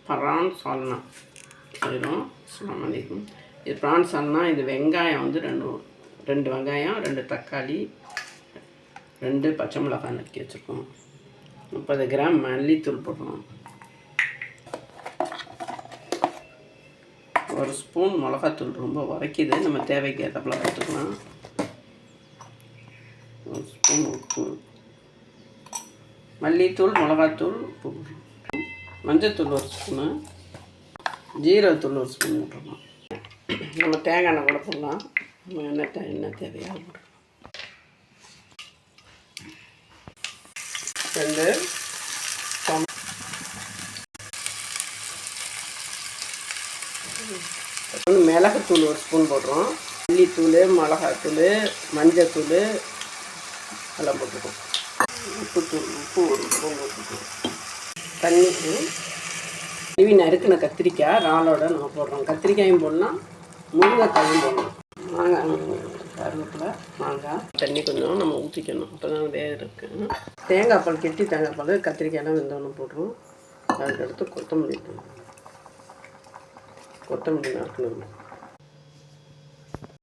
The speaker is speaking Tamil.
ப்ரான் சால்னா செய்கிறோம். அஸ்ஸலாமு அலைக்கும். இது ப்ரான் சால்னா. இது வெங்காயம் வந்து ரெண்டு வெங்காயம், 2 தக்காளி, 2 பச்சை மிளகாய் நறுக்கி வச்சுருக்கோம். 30 கிராம் மல்லித்தூள் போடுறோம். 1 ஸ்பூன் மிளகாத்தூள். ரொம்ப உரைக்கிது, நம்ம தேவைக்கு ஏற்றப்பல போட்டுக்கலாம். 1 ஸ்பூன் உப்பு, மல்லித்தூள், மிளகாத்தூள், உப்பு, மஞ்சத்தூள் 1 ஸ்பூனு, ஜீரகத்தூள் 1 ஸ்பூன் போட்டுருக்கோம். நம்ம தேங்காய் எண்ணெய் கூட போடலாம். நம்ம என்ன தேவையோ போட்டுக்கலாம். 2 மிளகுத்தூள் 1 ஸ்பூன் போடுறோம். மல்லித்தூள், மிளகாத்தூள், மஞ்சத்தூள் எல்லாம் போட்டுருக்கோம். உப்பு 1 ஸ்பூன் போட்டுருக்கோம். தண்ணிக்கு இவி நறுக்கின கத்திரிக்காய் இறாலோட நம்ம போடுறோம். கத்திரிக்காயும் போடலாம், முருங்கைக்காயும் போடலாம். மாங்காய், கருவேப்பிலை, மாங்காய், தண்ணி கொஞ்சம் நம்ம ஊற்றிக்கணும். அப்போ தான் வேக இருக்குது. தேங்காய் பால், கெட்டி தேங்காய் பால், கத்திரிக்காயெல்லாம் வெந்தோன்னு போடுறோம். அதுக்கடுத்து கொத்தமல்லி நறுக்கணும்.